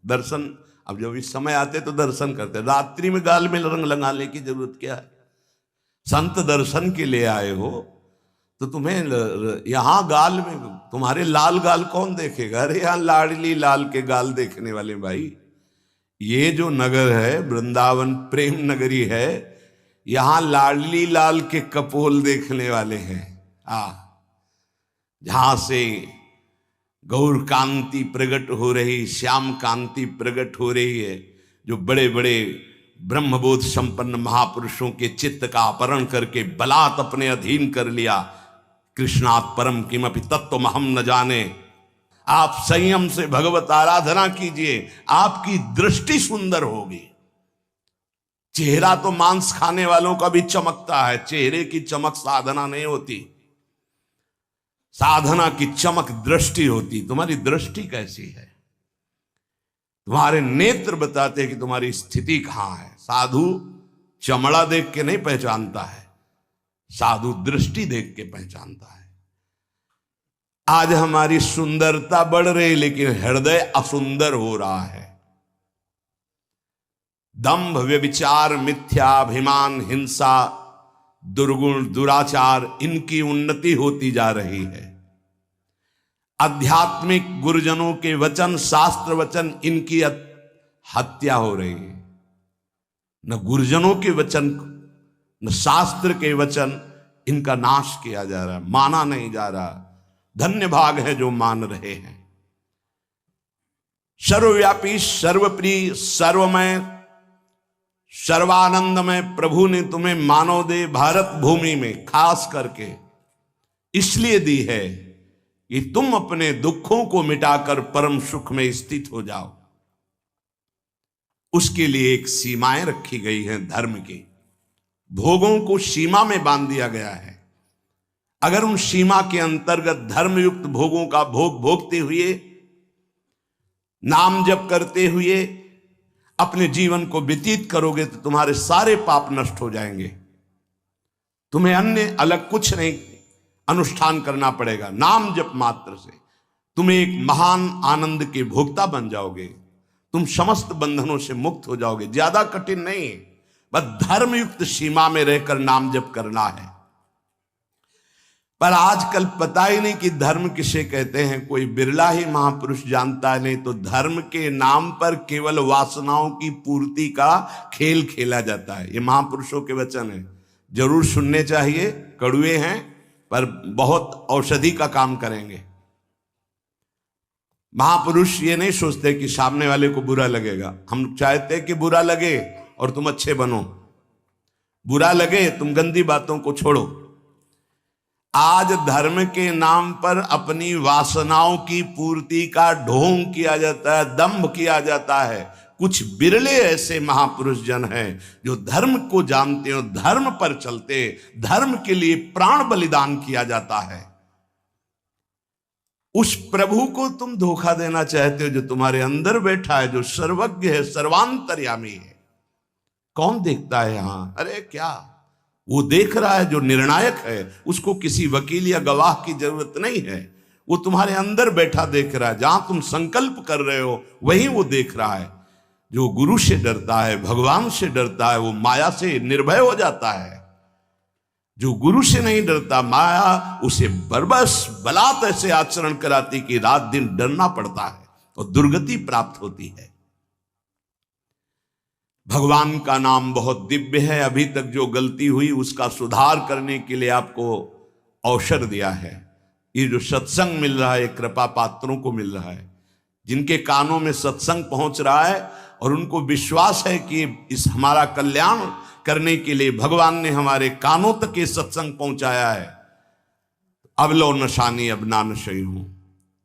दर्शन, अब जब इस समय आते तो दर्शन करते, रात्रि में गाल में रंग लगाने की जरूरत क्या है? संत दर्शन के लिए आए हो तो तुम्हें यहां गाल में, तुम्हारे लाल गाल कौन देखेगा? अरे यहां लाडली लाल के गाल देखने वाले भाई। ये जो नगर है वृंदावन प्रेम नगरी है, यहां लाडली लाल के कपोल देखने वाले हैं। जहां से गौर कांति प्रकट हो रही, श्याम कांति प्रकट हो रही है, जो बड़े बड़े ब्रह्मबोध संपन्न महापुरुषों के चित्त का अपहरण करके बलात् अपने अधीन कर लिया। कृष्णात् परम किमपि तत्व हम न जाने। आप संयम से भगवत आराधना कीजिए, आपकी दृष्टि सुंदर होगी। चेहरा तो मांस खाने वालों का भी चमकता है, चेहरे की चमक साधना नहीं होती। साधना की चमक दृष्टि होती। तुम्हारी दृष्टि कैसी है? तुम्हारे नेत्र बताते हैं कि तुम्हारी स्थिति कहां है। साधु चमड़ा देख के नहीं पहचानता है, साधु दृष्टि देख के पहचानता है। आज हमारी सुंदरता बढ़ रही लेकिन हृदय असुंदर हो रहा है। दंभ, व्यभिचार, मिथ्याभिमान, हिंसा, दुर्गुण, दुराचार, इनकी उन्नति होती जा रही है। आध्यात्मिक गुरुजनों के वचन, शास्त्र वचन, इनकी हत्या हो रही है। न गुरुजनों के वचन न शास्त्र के वचन, इनका नाश किया जा रहा है, माना नहीं जा रहा। धन्य भाग है जो मान रहे हैं। सर्वव्यापी, सर्वप्रिय, सर्वमय, सर्वानंदमय प्रभु ने तुम्हें मानव देह भारत भूमि में खास करके इसलिए दी है कि तुम अपने दुखों को मिटाकर परम सुख में स्थित हो जाओ। उसके लिए एक सीमाएं रखी गई हैं धर्म की। भोगों को सीमा में बांध दिया गया है। अगर उन सीमा के अंतर्गत धर्मयुक्त भोगों का भोग भोगते हुए, नाम जप करते हुए अपने जीवन को व्यतीत करोगे तो तुम्हारे सारे पाप नष्ट हो जाएंगे। तुम्हें अन्य अलग कुछ नहीं अनुष्ठान करना पड़ेगा। नाम जप मात्र से तुम्हें एक महान आनंद के भोक्ता बन जाओगे। तुम समस्त बंधनों से मुक्त हो जाओगे। ज्यादा कठिन नहीं, बस धर्मयुक्त सीमा में रहकर नाम जप करना है। पर आजकल पता ही नहीं कि धर्म किसे कहते हैं। कोई बिरला ही महापुरुष जानता है। नहीं तो धर्म के नाम पर केवल वासनाओं की पूर्ति का खेल खेला जाता है। ये महापुरुषों के वचन है, जरूर सुनने चाहिए। कड़वे हैं पर बहुत औषधि का काम करेंगे। महापुरुष ये नहीं सोचते कि सामने वाले को बुरा लगेगा। हम चाहते कि बुरा लगे और तुम अच्छे बनो, बुरा लगे तुम गंदी बातों को छोड़ो। आज धर्म के नाम पर अपनी वासनाओं की पूर्ति का ढोंग किया जाता है, दंभ किया जाता है। कुछ बिरले ऐसे महापुरुष जन हैं जो धर्म को जानते हो, धर्म पर चलते, धर्म के लिए प्राण बलिदान किया जाता है। उस प्रभु को तुम धोखा देना चाहते हो जो तुम्हारे अंदर बैठा है, जो सर्वज्ञ है, सर्वांतर्यामी है। कौन देखता है यहां? अरे क्या वो देख रहा है जो निर्णायक है। उसको किसी वकील या गवाह की जरूरत नहीं है। वो तुम्हारे अंदर बैठा देख रहा है। जहां तुम संकल्प कर रहे हो वहीं वो देख रहा है। जो गुरु से डरता है, भगवान से डरता है, वो माया से निर्भय हो जाता है। जो गुरु से नहीं डरता, माया उसे बरबस बलात् ऐसे आचरण कराती कि रात दिन डरना पड़ता है और दुर्गति प्राप्त होती है। भगवान का नाम बहुत दिव्य है। अभी तक जो गलती हुई उसका सुधार करने के लिए आपको अवसर दिया है। ये जो सत्संग मिल रहा है कृपा पात्रों को मिल रहा है, जिनके कानों में सत्संग पहुंच रहा है और उनको विश्वास है कि इस हमारा कल्याण करने के लिए भगवान ने हमारे कानों तक ये सत्संग पहुंचाया है। अब लो नशानी अब ना नशई हूं।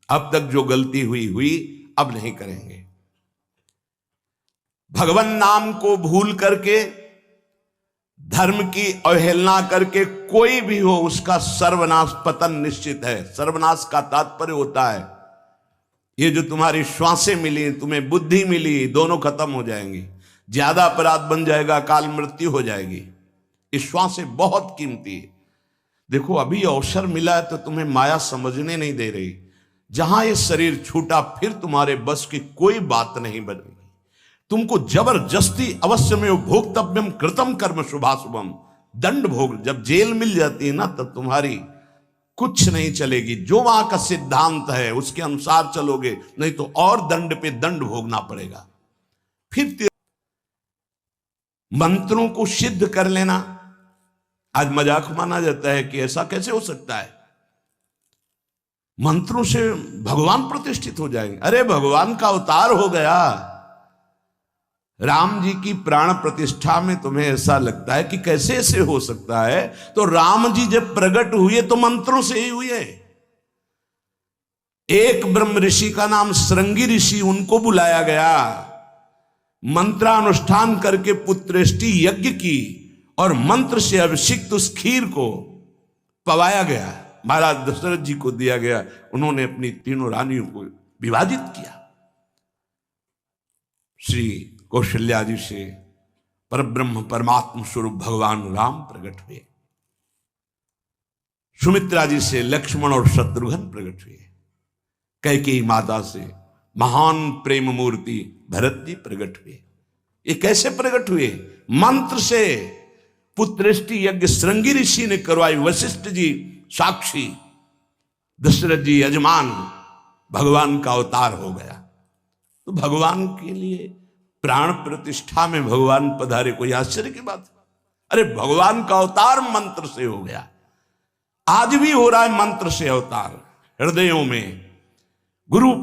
अब तक जो गलती हुई अब नहीं करेंगे। भगवान नाम को भूल करके, धर्म की अवहेलना करके कोई भी हो उसका सर्वनाश, पतन निश्चित है। सर्वनाश का तात्पर्य होता है ये जो तुम्हारी श्वासें मिली, तुम्हें बुद्धि मिली, दोनों खत्म हो जाएंगी। ज्यादा अपराध बन जाएगा, काल मृत्यु हो जाएगी। ये श्वासें बहुत कीमती है। देखो अभी अवसर मिला है तो तुम्हें माया समझने नहीं दे रही। जहां ये शरीर छूटा फिर तुम्हारे बस की कोई बात नहीं बनेगी। तुमको जबरदस्ती अवश्य में भोक्तव्यम कृतम कर्म शुभाशुभम, दंड भोग। जब जेल मिल जाती है ना तब तुम्हारी कुछ नहीं चलेगी। जो वहां का सिद्धांत है उसके अनुसार चलोगे, नहीं तो और दंड पे दंड भोगना पड़ेगा। फिर मंत्रों को सिद्ध कर लेना आज मजाक माना जाता है कि ऐसा कैसे हो सकता है, मंत्रों से भगवान प्रतिष्ठित हो जाएंगे। अरे भगवान का अवतार हो गया। राम जी की प्राण प्रतिष्ठा में तुम्हें ऐसा लगता है कि कैसे ऐसे हो सकता है, तो राम जी जब प्रकट हुए तो मंत्रों से ही हुए। एक ब्रह्म ऋषि का नाम श्रृंगी ऋषि, उनको बुलाया गया, मंत्रानुष्ठान करके पुत्रेष्टि यज्ञ की और मंत्र से अभिषिक्त उस खीर को पवाया गया, महाराज दशरथ जी को दिया गया। उन्होंने अपनी तीनों रानियों को विभाजित किया। श्री कौशल्या जी से परब्रह्म परमात्म स्वरूप भगवान राम प्रकट हुए, सुमित्रा जी से लक्ष्मण और शत्रुघ्न प्रकट हुए, कैकेयी माता से महान प्रेम मूर्ति भरत जी प्रकट हुए। ये कैसे प्रकट हुए? मंत्र से। पुत्रेष्टि यज्ञ श्रृंगी ऋषि ने करवाई, वशिष्ठ जी साक्षी, दशरथ जी यजमान, भगवान का अवतार हो गया। तो भगवान के लिए प्राण प्रतिष्ठा में भगवान पधारे, कोई आश्चर्य की बात? अरे भगवान का अवतार मंत्र से हो गया। आज भी हो रहा है मंत्र से अवतार हृदयों में। गुरु